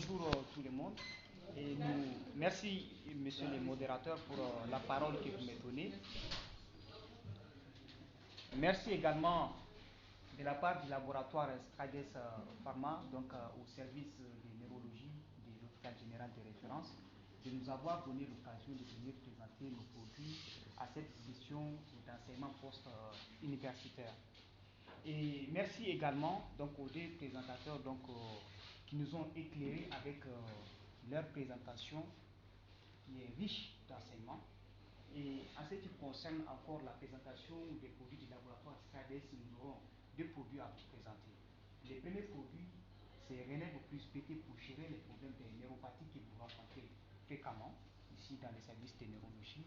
bonjour tout le monde. Et merci, monsieur le modérateur, pour la parole que vous me donnez. Merci également de la part du laboratoire Strades Pharma, donc au service de neurologie de l'hôpital général de référence, de nous avoir donné l'occasion de venir présenter nos produits à cette session d'enseignement post-universitaire. Et merci également donc, aux deux présentateurs qui nous ont éclairés avec leur présentation qui est riche d'enseignements. Et en ce qui concerne encore la présentation des produits du laboratoire Strades, nous aurons deux produits à vous présenter. Le premier produit, c'est Renève plus PT pour gérer les problèmes de neuropathie que vous rencontrez fréquemment ici dans les services de neurologie,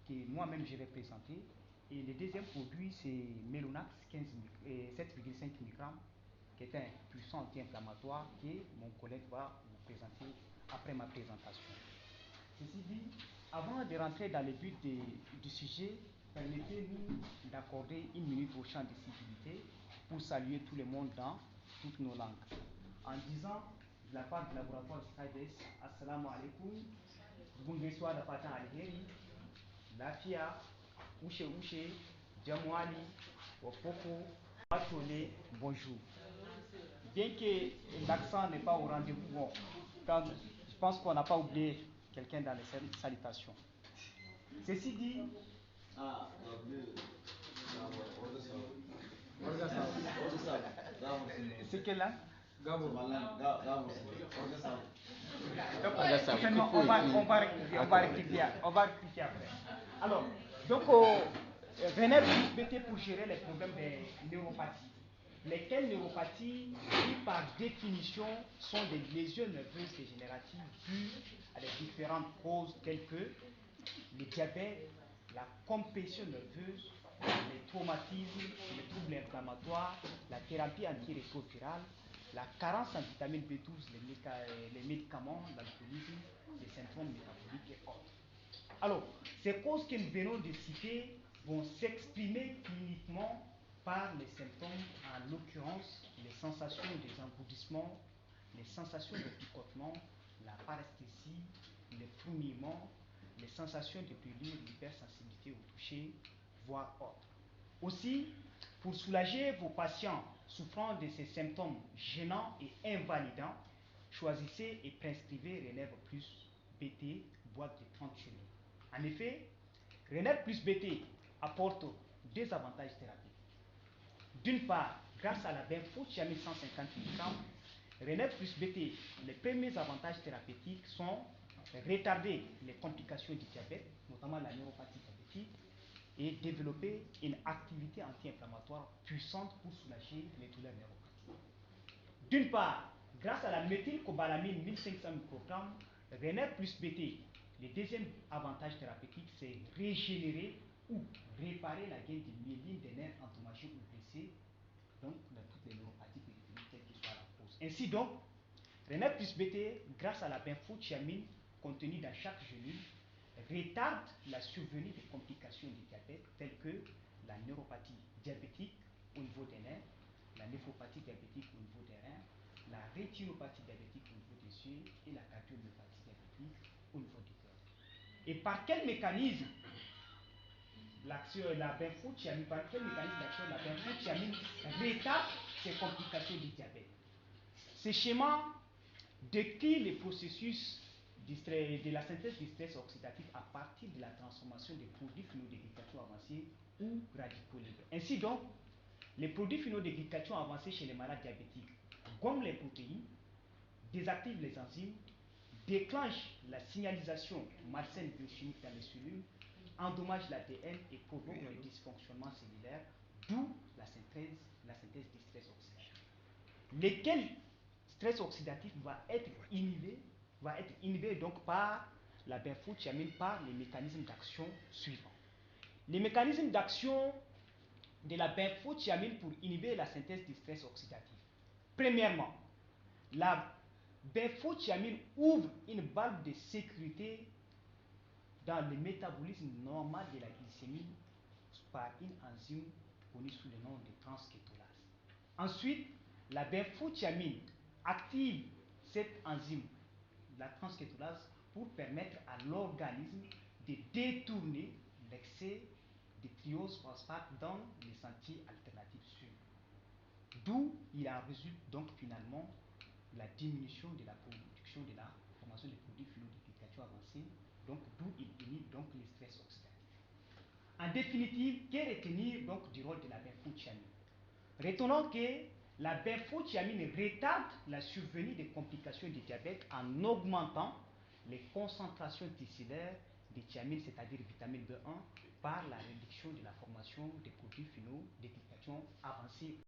que moi-même je vais présenter. Et le deuxième produit, c'est Melonax 7,5 mg, qui est un puissant anti-inflammatoire que mon collègue va vous présenter après ma présentation. Ceci dit, avant de rentrer dans le but du sujet, permettez-nous d'accorder une minute au champ de civilité pour saluer tout le monde dans toutes nos langues. En disant, de la part du laboratoire Strades, Assalamu alaikum, Bungeswa da fatan alheri, Lafiya, Ushe, Jamwali, Wapoko, Atole, bonjour. Bien que l'accent n'est pas au rendez-vous, bon, je pense qu'on n'a pas oublié quelqu'un dans les salutations. Ceci dit, c'est quelle langue? Donc, on va rectifier après. Alors, donc, Renel plus BT pour gérer les problèmes de neuropathie. Lesquelles neuropathies, qui par définition sont des lésions nerveuses dégénératives dues à des différentes causes telles que le diabète, la compression nerveuse, les traumatismes, les troubles inflammatoires, la thérapie antirétrovirale, la carence en vitamine B12, les médicaments, l'alcoolisme, les syndromes métaboliques et autres. Alors, ces causes que nous venons de citer vont s'exprimer cliniquement par les symptômes, en l'occurrence les sensations des engourdissements, les sensations de picotement, la paresthésie, les fourmillements, les sensations de brûlure, l'hypersensibilité au toucher, voire autres. Aussi, pour soulager vos patients souffrant de ces symptômes gênants et invalidants, choisissez et prescrivez Renève plus BT, boîte de 30 chenilles. En effet, Renève plus BT apporte deux avantages thérapeutiques. D'une part, grâce à la benfotiamine 150 mg, Renève plus BT, les premiers avantages thérapeutiques sont retarder les complications du diabète, notamment la neuropathie diabétique, et développer une activité anti-inflammatoire puissante pour soulager les douleurs neuropathiques. D'une part, grâce à la méthylcobalamine 1500 microgrammes, Renève plus BT, le deuxième avantage thérapeutique, c'est régénérer ou réparer la gaine de myéline des nerfs endommagés ou blessés, donc dans toutes les neuropathies périphériques, quelle que soit la cause. Ainsi donc, Renève plus BT, grâce à la benfotiamine contenue dans chaque gélule, retarde la survenue des complications du diabète telles que la neuropathie diabétique au niveau des nerfs, la néphropathie diabétique au niveau des reins, la rétinopathie diabétique au niveau des yeux et la cardiomyopathie diabétique au niveau du cœur. Et par quel mécanisme l'action de la benfotiamine retarde ces complications du diabète? Ce schéma décrit les processus de la synthèse du stress oxydatif à partir de la transformation des produits finaux de glycation avancés ou radicaux libres. Ainsi donc, les produits finaux de glycation avancés chez les malades diabétiques gomment les protéines, désactivent les enzymes, déclenchent la signalisation malsaine biochimique dans les cellules, endommagent l'ADN et provoquent le dysfonctionnement cellulaire, d'où la synthèse du stress oxydatif. Lesquels stress oxydatif va être inhibé donc par la benfotiamine par les mécanismes d'action suivants. Les mécanismes d'action de la benfotiamine pour inhiber la synthèse du stress oxydatif. Premièrement, la benfotiamine ouvre une valve de sécurité dans le métabolisme normal de la glycémie par une enzyme connue sous le nom de transkétolase. Ensuite, la benfotiamine active cette enzyme, la transkétolase, pour permettre à l'organisme de détourner l'excès de triose phosphate dans les sentiers alternatifs sûrs. D'où il en résulte donc finalement la diminution de la production de la formation des produits phénodéclination avancés, donc d'où il inhibe donc les stress oxydatifs. En définitive, que retenir donc du rôle de la benfotiamine? Retenons que la benfotiamine retarde la survenue des complications du diabète en augmentant les concentrations tissulaires de thiamine, c'est-à-dire vitamine B1, par la réduction de la formation des produits phénodéclination avancés.